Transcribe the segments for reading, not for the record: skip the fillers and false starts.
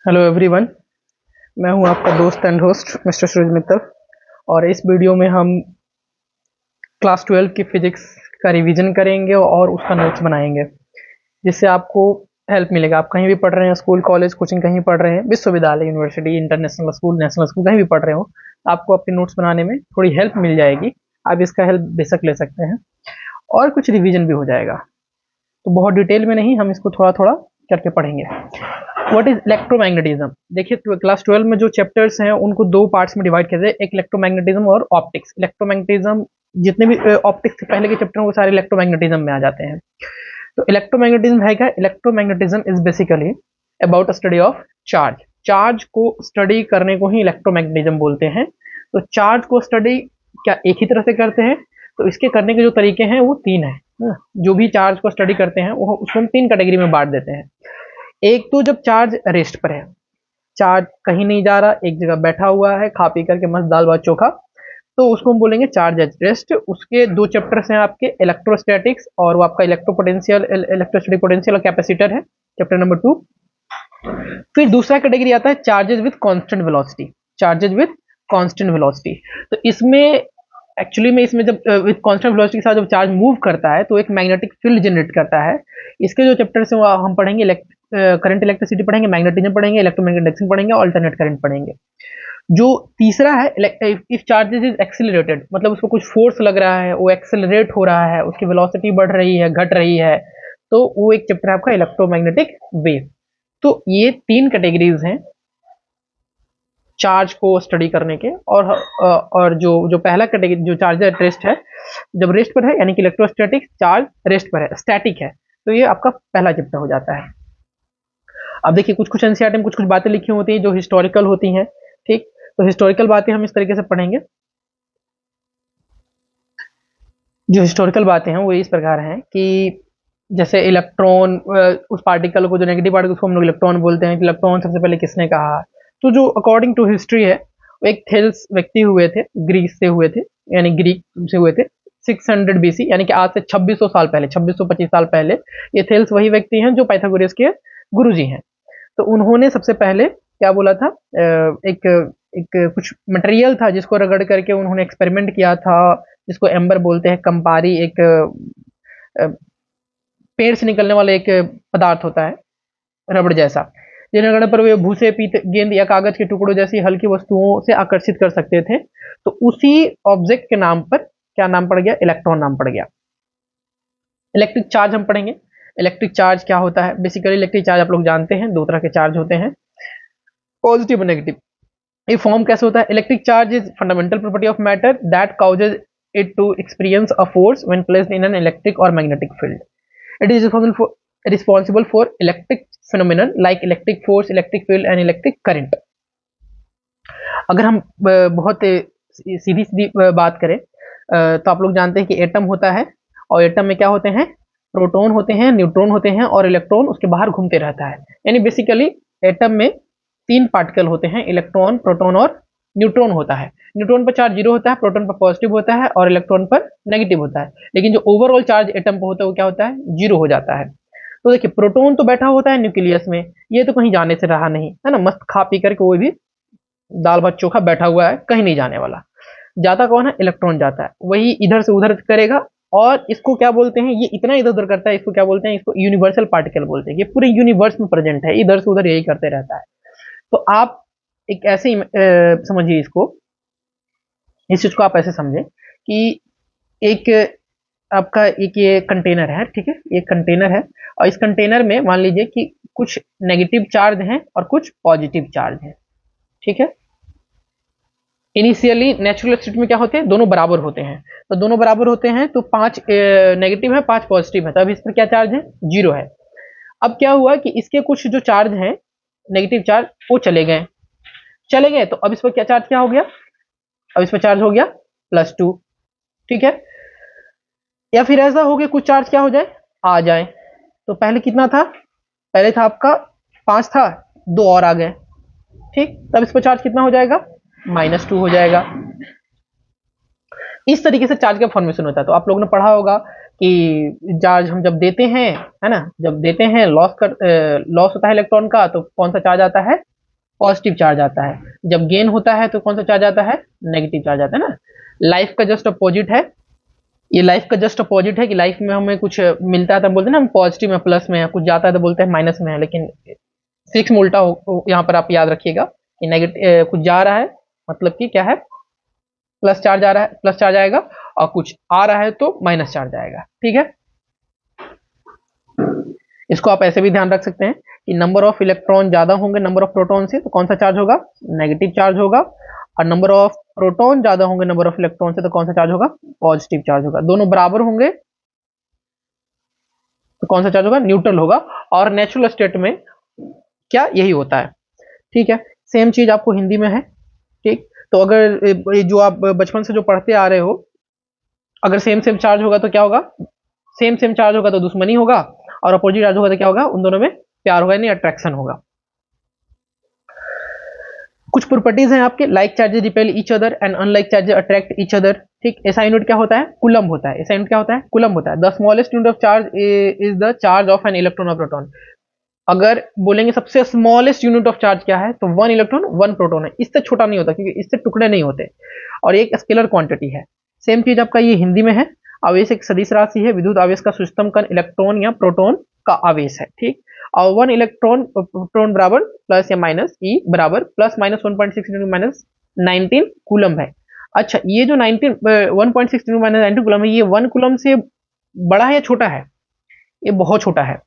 Hello everyone. मैं हूं आपका दोस्त एंड होस्ट मिस्टर सूरज मित्तल। और इस वीडियो में हम क्लास 12 की फिजिक्स का रिवीजन करेंगे और उसका नोट्स बनाएंगे, जिससे आपको हेल्प मिलेगा। आप कहीं भी पढ़ रहे हैं, स्कूल कॉलेज कोचिंग कहीं पढ़ रहे हैं, विश्वविद्यालय university international school national school कहीं भी पढ़ रहे हो, आपको अपने नोट्स बनाने में थोड़ी हेल्प मिल जाएगी। आप इसका हेल्प बेशक ले सकते हैं और कुछ रिवीजन भी हो जाएगा। तो बहुत डिटेल में नहीं, हम इसको थोड़ा थोड़ा करके पढ़ेंगे। What is electromagnetism? देखिए, क्लास 12 में जो चैप्टर्स हैं उनको दो पार्ट्स में डिवाइड किया जाए, एक इलेक्ट्रोमैग्नेटिज्म और ऑप्टिक्स। इलेक्ट्रोमैग्नेटिज्म जितने भी ऑप्टिक्स से पहले के चैप्टर हैं वो सारे इलेक्ट्रोमैग्नेटिज्म में आ जाते हैं। तो इलेक्ट्रोमैग्नेटिज्म है क्या? Electromagnetism is basically about study of charge. Charge को स्टडी करने को ही इलेक्ट्रोमैग्नेटिज्म बोलते हैं। तो चार्ज को स्टडी क्या एक ही तरह से करते हैं? तो इसके करने के जो तरीके हैं वो तीन हैं। जो भी चार्ज को स्टडी करते हैं वो उसको हम तीन कैटेगरी में बांट देते हैं। एक तो जब चार्ज रेस्ट पर है, चार्ज कहीं नहीं जा रहा, एक जगह बैठा हुआ है, खा पी करके मस्त दाल भात चोखा, तो उसको हम बोलेंगे चार्ज एट रेस्ट। उसके दो चैप्टर्स हैं आपके, इलेक्ट्रोस्टैटिक्स और वो आपका इलेक्ट्रोपोटेंशियल, इलेक्ट्रोस्टैटिक पोटेंशियल और कैपेसिटर है, चैप्टर नंबर 2। फिर दूसरा कैटेगरी आता है charges with constant velocity. Charges with constant velocity, तो इसमें एक्चुअली में इसमें जब विद कांस्टेंट वेलोसिटी के साथ जब चार्ज मूव करता है तो एक मैग्नेटिक फील्ड जनरेट करता है। इसके जो चैप्टर्स हैं वो हम पढ़ेंगे, करंट इलेक्ट्रिसिटी पढ़ेंगे, मैग्नेटिज्म पढ़ेंगे, इलेक्ट्रोमैग्नेटिज्म पढ़ेंगे, अल्टरनेट करंट पढ़ेंगे। जो तीसरा है, इफ चार्जेस इज एक्सिलरेटेड, मतलब उसको कुछ फोर्स लग रहा है, वो एक्सिलरेट हो रहा है, उसकी वेलोसिटी बढ़ रही है, घट रही है, तो वो एक चैप्टर है आपका इलेक्ट्रोमैग्नेटिक वेव। तो ये तीन कैटेगरीज हैं चार्ज को स्टडी करने के। और जो जो पहला कैटेगरी जो चार्ज एट रेस्ट है, जब रेस्ट पर है यानी कि इलेक्ट्रोस्टैटिक, चार्ज रेस्ट पर है, स्टैटिक है, तो ये आपका पहला चैप्टर हो जाता है। अब देखिए, कुछ कुछ एनसीईआरटी में कुछ कुछ बातें लिखी होती हैं जो हिस्टोरिकल होती हैं, ठीक। तो हिस्टोरिकल बातें हम इस तरीके से पढ़ेंगे। जो हिस्टोरिकल बातें हैं वो इस प्रकार हैं कि जैसे इलेक्ट्रॉन, उस पार्टिकल को, जो नेगेटिव पार्टिकल, उसको हम लोग इलेक्ट्रॉन बोलते हैं। इलेक्ट्रॉन सबसे पहले किसने कहा? तो जो अकॉर्डिंग टू हिस्ट्री है, वो एक थेल्स व्यक्ति हुए थे, ग्रीस से हुए थे, यानी ग्रीक से हुए थे 600 बीसी, यानी कि आज से 2600 साल पहले, 2625 साल पहले। ये थेल्स वही व्यक्ति हैं जो पाइथागोरस के गुरुजी हैं। तो उन्होंने सबसे पहले क्या बोला था, एक एक कुछ मटेरियल था जिसको रगड़ करके उन्होंने एक्सपेरिमेंट किया था, जिसको एम्बर बोलते हैं, कंपारी, एक पेड़ से निकलने वाला एक पदार्थ होता है रबड़ जैसा, जिन्हें रगड़ने पर वे भूसे, पीत, गेंद या कागज के टुकड़ों जैसी हल्की वस्तुओं से आकर्षित कर सकते थे। तो उसी ऑब्जेक्ट के नाम पर क्या नाम पड़ गया? इलेक्ट्रॉन नाम पड़ गया। इलेक्ट्रिक चार्ज हम पढ़ेंगे। इलेक्ट्रिक चार्ज क्या होता है? बेसिकली इलेक्ट्रिक चार्ज आप लोग जानते हैं, दो तरह के चार्ज होते हैं, पॉजिटिव और नेगेटिव। ये फॉर्म कैसे होता है? Electric charge is fundamental property of matter that causes it to experience a force when placed in an electric और magnetic field. It is responsible for electric phenomenon like electric force, electric field and electric current। अगर हम बहुत सीधी सीधी बात करें, तो आप लोग जानते हैं कि एटम होता है, और एटम में क्या होते हैं? प्रोटॉन होते हैं, न्यूट्रॉन होते हैं, और इलेक्ट्रॉन उसके बाहर घूमते रहता है। यानी बेसिकली एटम में तीन पार्टिकल होते हैं, इलेक्ट्रॉन, प्रोटॉन और न्यूट्रॉन होता है। न्यूट्रॉन पर चार्ज 0 होता है, प्रोटॉन पर पॉजिटिव होता है, और इलेक्ट्रॉन पर नेगेटिव होता है। लेकिन जो ओवरऑल चार्ज एटम पर होता है वो क्या होता है? 0 हो जाता है। तो देखिए, प्रोटॉन तो बैठा होता है न्यूक्लियस में, ये तो कहीं जाने से रहा नहीं है ना, मस्त खा पी करके वो भी दाल भात चोखा बैठा हुआ है, कहीं नहीं जाने वाला। जाता कौन है? इलेक्ट्रॉन जाता है, वही इधर से उधर करेगा। और इसको क्या बोलते हैं? ये इतना इधर उधर करता है, इसको क्या बोलते हैं? इसको यूनिवर्सल पार्टिकल बोलते हैं। ये पूरे यूनिवर्स में प्रेजेंट है, इधर से उधर यही करते रहता है। तो आप एक ऐसे ही समझिए इसको, इस चीज को आप ऐसे समझें कि एक आपका एक ये कंटेनर है, ठीक है, ये कंटेनर है, और इस कंटेनर में मान लीजिए कि कुछ नेगेटिव चार्ज हैं और कुछ पॉजिटिव चार्ज हैं, ठीक है। इनिशियली नेचुरल स्टेट में क्या होते हैं? दोनों बराबर होते हैं। तो दोनों बराबर होते हैं तो 5 नेगेटिव है, 5 पॉजिटिव है, तब इस पर क्या चार्ज है? 0 है। अब क्या हुआ कि इसके कुछ जो चार्ज हैं, नेगेटिव चार्ज, वो चले गए, तो अब इस पर क्या चार्ज क्या हो गया? अब इस पर चार्ज हो गया +2, ठीक है। या फिर ऐसा हो गया कुछ चार्ज क्या हो जाए? आ जाए। तो पहले कितना था? पहले था आपका 5 था, 2 और आ गए, ठीक। तब इस पर चार्ज कितना हो जाएगा? -2 हो जाएगा। इस तरीके से चार्ज का फॉर्मेशन होता है। तो आप लोगों ने पढ़ा होगा कि चार्ज हम जब देते हैं, है ना, जब देते हैं, लॉस होता है इलेक्ट्रॉन का, तो कौन सा चार्ज आता है? पॉजिटिव चार्ज आता है। जब गेन होता है तो कौन सा चार्ज आता है, नेगेटिव चार्ज आता है ना। लाइफ का जस्ट अपोजिट है, ये लाइफ का जस्ट अपोजिट है कि लाइफ में हमें कुछ मिलता है तो बोलते हैं ना हम पॉजिटिव में प्लस में है, कुछ जाता है तो बोलते हैं माइनस में है, लेकिन फिक्स में उल्टा यहाँ पर आप याद रखिएगा कि नेगेटिव कुछ जा रहा है मतलब कि क्या है, प्लस चार्ज आ रहा है, प्लस चार्ज आएगा, और कुछ आ रहा है तो माइनस चार्ज आएगा। ठीक है, इसको आप ऐसे भी ध्यान रख सकते हैं कि नंबर ऑफ इलेक्ट्रॉन ज्यादा होंगे नंबर ऑफ प्रोटॉन से तो कौन सा चार्ज होगा, नेगेटिव चार्ज होगा, और नंबर ऑफ प्रोटॉन ज्यादा होंगे नंबर ऑफ इलेक्ट्रॉन से तो कौन सा चार्ज होगा, पॉजिटिव चार्ज होगा। दोनों बराबर होंगे तो कौन सा चार्ज होगा, न्यूट्रल होगा। और नेचुरल स्टेट में क्या यही होता है। ठीक है, सेम चीज आपको हिंदी में है। ठीक, तो अगर जो आप बचपन से जो पढ़ते आ रहे हो, अगर सेम सेम चार्ज होगा तो क्या होगा, सेम सेम चार्ज होगा तो दुश्मनी होगा, और अपोजिट चार्ज होगा तो क्या होगा, उन दोनों में प्यार होगा, यानी अट्रैक्शन होगा। कुछ प्रॉपर्टीज हैं आपके, like charges repel each other and unlike charges attract each other. ठीक, एसआई यूनिट क्या होता है, कूलम होता है। एसआई यूनिट क्या होता है, कूलम होता है। The smallest unit of charge is the charge of an electron और प्रोटॉन। अगर बोलेंगे सबसे स्मॉलेस्ट यूनिट ऑफ चार्ज क्या है, तो 1 इलेक्ट्रॉन 1 प्रोटॉन है, इससे छोटा नहीं होता क्योंकि इससे टुकड़े नहीं होते, और एक स्केलर क्वांटिटी है। सेम चीज आपका ये हिंदी में है। आवेश एक सदिश राशि है, विद्युत आवेश का सिस्टम कण इलेक्ट्रॉन या प्रोटॉन का आवेश है। ठीक, और 1 इलेक्ट्रॉन प्रोटॉन बराबर प्लस या माइनस ई बराबर प्लस माइनस 1.6 माइनस 19 कूलम है। अच्छा, ये जो 1.6 माइनस 19 कूलम है, ये 1 कूलम से बड़ा है या छोटा है, ये बहुत छोटा है।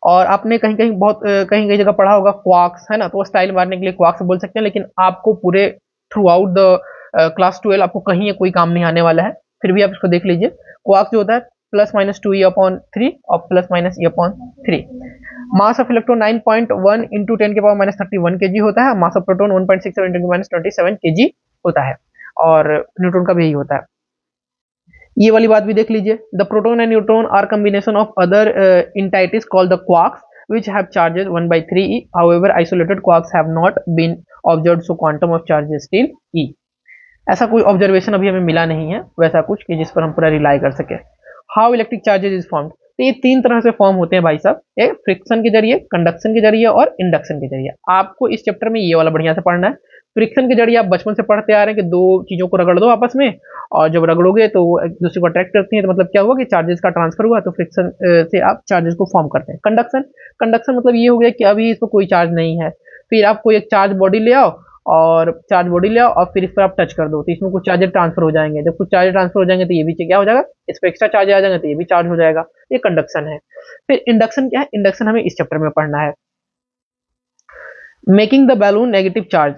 और आपने कहीं कहीं बहुत कहीं कहीं जगह पढ़ा होगा क्वार्क्स, है ना, तो वो स्टाइल मारने के लिए क्वार्क्स बोल सकते हैं, लेकिन आपको पूरे थ्रू आउट द क्लास 12 आपको कहीं कोई काम नहीं आने वाला है, फिर भी आप इसको देख लीजिए। क्वार्क्स जो होता है प्लस माइनस 2e/3 और plus minus e/3। Mass of electron 9.1 into 10⁻31 kg होता है। Mass of proton 1.67 into 10⁻27 kg होता है, और न्यूट्रॉन का भी यही होता है। ये वाली बात भी देख लीजिए, the proton and neutron are combination of other entities called the quarks which have charges 1/3e. However, isolated quarks have not been observed, so quantum of charge is still e. ऐसा कोई ऑब्जर्वेशन अभी हमें मिला नहीं है वैसा कुछ कि जिस पर हम पूरा रिलाई कर सके। How electric charges is formed, तो ये 3 तरह से फॉर्म होते हैं भाई साहब, एक फ्रिक्शन के जरिए, कंडक्शन के जरिए और इंडक्शन के जरिए। आपको इस चैप्टर में ये वाला बढ़िया से पढ़ना है। फ्रिक्शन के जरिए आप बचपन से पढ़ते आ रहे हैं कि दो चीजों को रगड़ दो आपस में, और जब रगड़ोगे तो वो एक दूसरे को अट्रैक्ट करती है, तो मतलब क्या हुआ कि चार्जेस का ट्रांसफर हुआ, तो फ्रिक्शन से आप चार्जेस को फॉर्म करते हैं। कंडक्शन, कंडक्शन मतलब ये हो गया कि अभी इस पर कोई चार्ज नहीं है, फिर आप कोई एक चार्ज बॉडी ले आओ, और चार्ज बॉडी ले आओ और फिर इस पर आप टच कर दो तो इसमें कुछ चार्जर ट्रांसफर हो जाएंगे। जब कुछ चार्जर ट्रांसफर हो जाएंगे तो ये भी क्या हो जाएगा, इस पर एक्स्ट्रा चार्ज आ जाएंगे तो ये भी चार्ज हो जाएगा। ये कंडक्शन है। फिर इंडक्शन क्या है, इंडक्शन हमें इस चैप्टर में पढ़ना है। Making the balloon negative charge,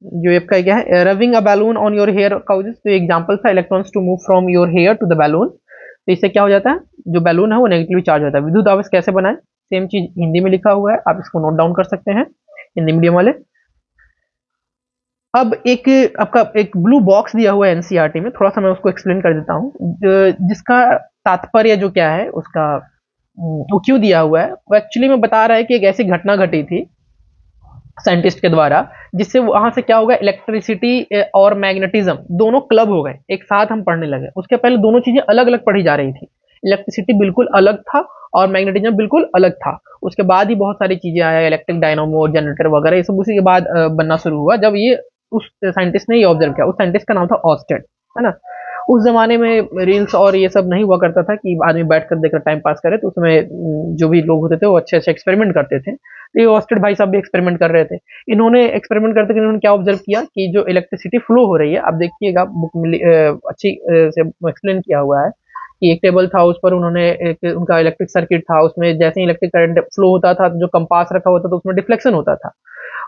जो आपका क्या है, rubbing a balloon on your hair causes, तो एग्जांपल था electrons to move from your hair to the balloon. तो इससे क्या हो जाता है, जो बैलून है वो नेगेटिवली चार्ज होता है। विद्युत आवेश कैसे बनाए, सेम चीज हिंदी में लिखा हुआ है, आप इसको नोट डाउन कर सकते हैं हिंदी मीडियम वाले। अब एक आपका एक ब्लू बॉक्स दिया हुआ है एनसीईआरटी में, थोड़ा सा मैं उसको एक्सप्लेन कर देता हूँ, जिसका तात्पर्य जो क्या है उसका वो क्यों दिया हुआ है, वो एक्चुअली में बता रहा है कि एक ऐसी घटना घटी थी साइंटिस्ट के द्वारा, जिससे वहां से क्या होगा, इलेक्ट्रिसिटी और मैग्नेटिज्म दोनों क्लब हो गए, एक साथ हम पढ़ने लगे। उसके पहले दोनों चीजें अलग अलग पढ़ी जा रही थी, इलेक्ट्रिसिटी बिल्कुल अलग था और मैग्नेटिज्म बिल्कुल अलग था। उसके बाद ही बहुत सारी चीजें आया, इलेक्ट्रिक डायनामो, जनरेटर वगैरह, ये सब उसी के बाद बनना शुरू हुआ, जब ये उस साइंटिस्ट ने ये ऑब्जर्व किया। उस साइंटिस्ट का नाम था ऑस्टेड, है ना। उस जमाने में रील्स और ये सब नहीं हुआ करता था कि आदमी बैठ कर देखकर टाइम पास करे, तो उसमें जो भी लोग होते थे वो अच्छे अच्छे एक्सपेरिमेंट करते थे। तो ये ऑस्टेड भाई साहब भी एक्सपेरिमेंट कर रहे थे। इन्होंने एक्सपेरिमेंट करते इन्होंने क्या ऑब्जर्व किया कि जो इलेक्ट्रिसिटी फ्लो हो रही है, आप देखिएगा बुक में अच्छी से एक्सप्लेन किया हुआ है कि एक टेबल था, उस पर उन्होंने उनका इलेक्ट्रिक सर्किट था, उसमें जैसे ही इलेक्ट्रिक करंट फ्लो होता था, जो कंपास रखा होता था उसमें डिफ्लेक्शन होता था,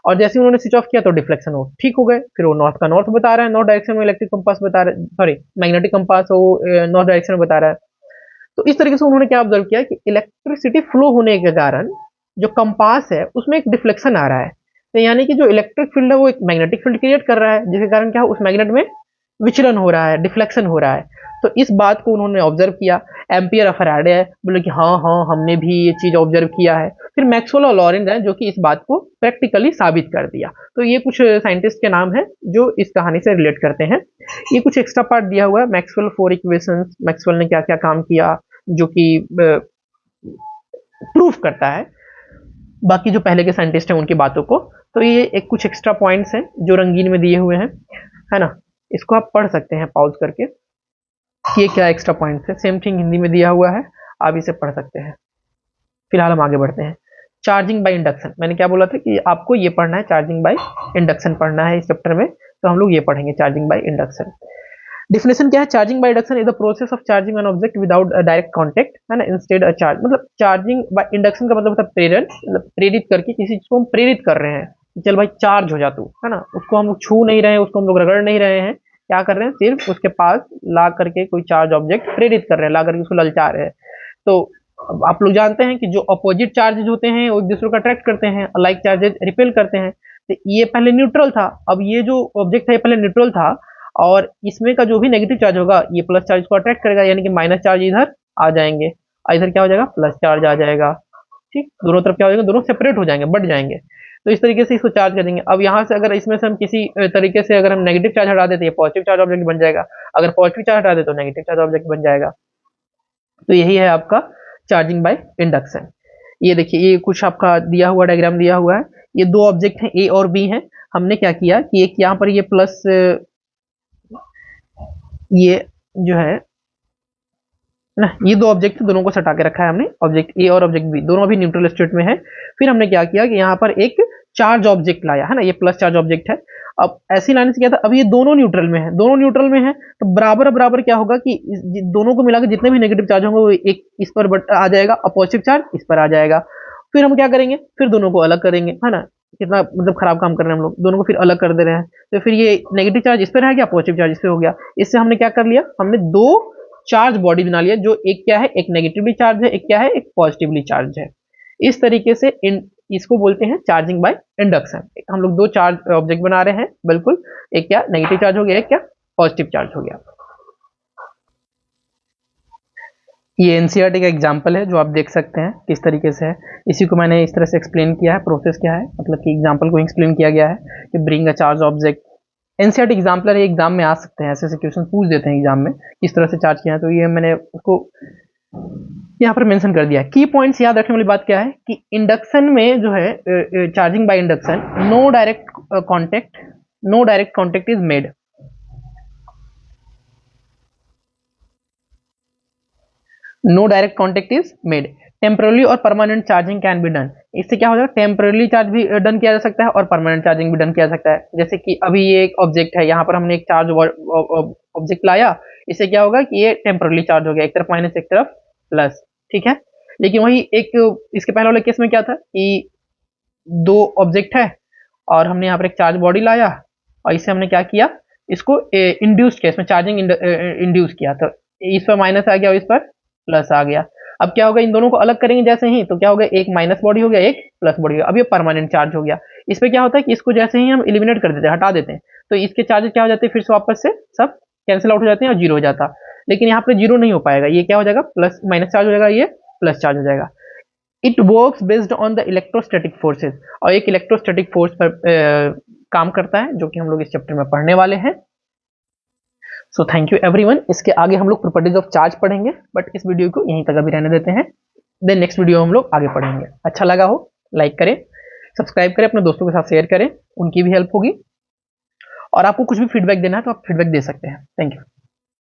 और जैसे ही उन्होंने स्विच ऑफ किया तो डिफ्लेक्शन हो ठीक हो गए। फिर वो नॉर्थ का नॉर्थ बता रहा है, नॉर्थ डायरेक्शन में इलेक्ट्रिक कंपास बता रहा है, सॉरी मैग्नेटिक कंपास वो नॉर्थ डायरेक्शन में बता रहा है। तो इस तरीके से उन्होंने क्या ऑब्जर्व किया कि इलेक्ट्रिसिटी फ्लो होने के कारण जो कंपास है उसमें एक डिफ्लेक्शन आ रहा है, तो यानी कि जो इलेक्ट्रिक फील्ड है वो एक मैग्नेटिक फील्ड क्रिएट कर रहा है, जिसके कारण क्या उस मैग्नेट में विचलन हो रहा है, डिफ्लेक्शन हो रहा है। तो इस बात को उन्होंने ऑब्जर्व किया। एम्पियर ऑफ फैराडे है, बोले कि हाँ हाँ हमने भी ये चीज ऑब्जर्व किया है। फिर मैक्सवेल और लॉरेंज है जो कि इस बात को प्रैक्टिकली साबित कर दिया। तो ये कुछ साइंटिस्ट के नाम है जो इस कहानी से रिलेट करते हैं। ये कुछ एक्स्ट्रा पार्ट दिया हुआ है, मैक्सवेल 4 इक्वेशंस, मैक्सवेल ने क्या क्या काम किया जो कि प्रूफ करता है। बाकी जो पहले के साइंटिस्ट हैं उनकी बातों को। तो ये एक कुछ एक्स्ट्रा पॉइंट्स हैं जो रंगीन में दिए हुए हैं, है ना, इसको आप पढ़ सकते हैं पॉज करके कि ये क्या एक्स्ट्रा पॉइंट्स है। सेम थिंग हिंदी में दिया हुआ है, आप इसे पढ़ सकते हैं। फिलहाल हम आगे बढ़ते हैं। चार्जिंग बाय इंडक्शन, मैंने क्या बोला था कि आपको ये पढ़ना है, चार्जिंग बाय इंडक्शन पढ़ना है इस चैप्टर में, तो हम लोग ये पढ़ेंगे चार्जिंग बाय इंडक्शन। डिफिनेशन क्या है? Charging by induction is the process of charging an object without direct contact, है ना, इंस्टेड अ चार्ज। मतलब चार्जिंग बाय इंडक्शन का मतलब होता है प्रेरण, मतलब प्रेरित करके किसी चीज को हम प्रेरित कर रहे हैं, चल भाई चार्ज हो जा तू, है ना, उसको हम लोग छू नहीं रहे हैं, उसको हम लोग रगड़ नहीं रहे हैं, क्या कर रहे हैं, सिर्फ उसके पास ला करके कोई चार्ज ऑब्जेक्ट प्रेरित कर रहे हैं, ला करके उसको ललचा रहे हैं। तो आप लोग जानते हैं कि जो अपोजिट चार्जेज होते हैं वो एक दूसरे को अट्रैक्ट करते हैं, लाइक चार्जेज रिपेल करते हैं। तो ये पहले न्यूट्रल था, अब ये जो ऑब्जेक्ट है पहले न्यूट्रल था, और इसमें का जो भी नेगेटिव चार्ज होगा ये प्लस चार्ज को अट्रैक्ट करेगा, यानी कि माइनस चार्ज इधर आ जाएंगे, इधर क्या हो जाएगा, प्लस चार्ज आ जाएगा। ठीक, दोनों तरफ क्या हो जाएगा, दोनों सेपरेट हो जाएंगे, बढ़ जाएंगे। तो इस तरीके से इसको चार्ज कर देंगे। अब यहाँ से अगर इसमें से हम किसी तरीके से अगर हम नेगेटिव चार्ज हटा देते हैं, पॉजिटिव चार्ज ऑब्जेक्ट बन जाएगा, अगर पॉजिटिव चार्ज हटा दे तो नेगेटिव चार्ज ऑब्जेक्ट बन जाएगा। तो यही है आपका चार्जिंग बाय इंडक्शन। ये देखिए, ये कुछ आपका दिया हुआ डायग्राम दिया हुआ है, ये दो ऑब्जेक्ट हैं ए और बी हैं। हमने क्या किया कि एक यहाँ पर ये प्लस, ये जो है ना, ये दो ऑब्जेक्ट दोनों को सटा के रखा है हमने, ऑब्जेक्ट ए और ऑब्जेक्ट बी दोनों अभी न्यूट्रल स्टेट में है। फिर हमने क्या किया कि यहाँ पर एक चार्ज ऑब्जेक्ट लाया, है ना, ये प्लस चार्ज ऑब्जेक्ट है। अब ऐसी लाने से क्या था, अब ये दोनों न्यूट्रल में है, दोनों न्यूट्रल में है, तो बराबर बराबर क्या होगा कि दोनों को मिलाकर जितने भी नेगेटिव चार्ज होंगे वो एक इस पर आ जाएगा, और पॉजिटिव चार्ज इस पर आ जाएगा। फिर हम क्या करेंगे, फिर दोनों को अलग करेंगे, है ना, कितना मतलब खराब काम कर रहे हैं हम लोग, दोनों को फिर अलग कर दे रहे हैं। तो फिर ये नेगेटिव चार्ज इस पर रह गया, पॉजिटिव चार्ज इस पर हो गया। इससे हमने क्या कर लिया, हमने दो चार्ज बॉडी बना लिया, जो एक क्या है, एक नेगेटिवली चार्ज है, एक क्या है, एक पॉजिटिवली चार्ज है। इस तरीके से इसको बोलते हैं चार्जिंग बाय इंडक्शन। हम लोग दो चार्ज ऑब्जेक्ट बना रहे हैं, बिल्कुल, एक क्या नेगेटिव चार्ज हो गया, एक क्या पॉजिटिव चार्ज हो गया। ये एनसीईआरटी का एग्जाम्पल है जो आप देख सकते हैं किस तरीके से है। इसी को मैंने इस तरह से एक्सप्लेन किया है, प्रोसेस क्या है, मतलब कि एग्जाम्पल को एक्सप्लेन किया गया है कि bring a charge object. NCERT exemplar exam में आ सकते हैं, ऐसे ऐसे क्वेश्चन पूछ देते हैं एग्जाम में किस तरह से चार्ज किया है, तो ये मैंने उसको यहाँ पर मेंशन कर दिया है। की पॉइंट्स याद रखने वाली बात क्या है कि इंडक्शन में जो है charging by induction, no direct contact is made. No direct contact is made. Temporary और permanent charging can be done. इससे क्या हो जाएगा, टेम्पररी चार्ज भी डन किया जा सकता है और परमानेंट चार्जिंग भी डन किया जा सकता है। जैसे कि अभी ये एक ऑब्जेक्ट है, यहाँ पर हमने एक चार्ज ऑब्जेक्ट लाया, इससे क्या होगा कि ये टेम्पररी चार्ज हो गया, एक तरफ माइनस एक तरफ प्लस, ठीक है। लेकिन वही एक इसके पहले वाले केस में क्या था कि दो ऑब्जेक्ट है और हमने यहाँ पर एक चार्ज बॉडी लाया, और इससे हमने क्या किया, इसको इंड्यूस किया, इसमें चार्जिंग इंड्यूस किया, तो इस पर माइनस आ गया और इस पर प्लस आ गया। अब क्या होगा, इन दोनों को अलग करेंगे जैसे ही, तो क्या होगा, एक माइनस बॉडी हो गया, एक प्लस बॉडी हो गया। अब ये परमानेंट चार्ज हो गया। इस पे क्या होता है कि इसको जैसे ही हम एलिमिनेट कर देते हैं, हटा देते हैं, तो इसके चार्जेस क्या हो जाते हैं, फिर से वापस से सब कैंसिल आउट हो जाते हैं और जीरो हो जाता। लेकिन यहाँ पे जीरो नहीं हो पाएगा, ये क्या हो जाएगा, प्लस माइनस चार्ज हो जाएगा, ये प्लस चार्ज हो जाएगा। It works based on the electrostatic forces, और एक इलेक्ट्रोस्टैटिक फोर्स पर काम करता है, जो कि हम लोग इस चैप्टर में पढ़ने वाले हैं। So thank you everyone. इसके आगे हम लोग प्रॉपर्टीज ऑफ चार्ज पढ़ेंगे, बट इस वीडियो को यहीं तक अभी रहने देते हैं, देन नेक्स्ट वीडियो हम लोग आगे पढ़ेंगे। अच्छा लगा हो लाइक करें, सब्सक्राइब करें, अपने दोस्तों के साथ शेयर करें, उनकी भी हेल्प होगी। और आपको कुछ भी फीडबैक देना है तो आप फीडबैक दे सकते हैं। Thank you.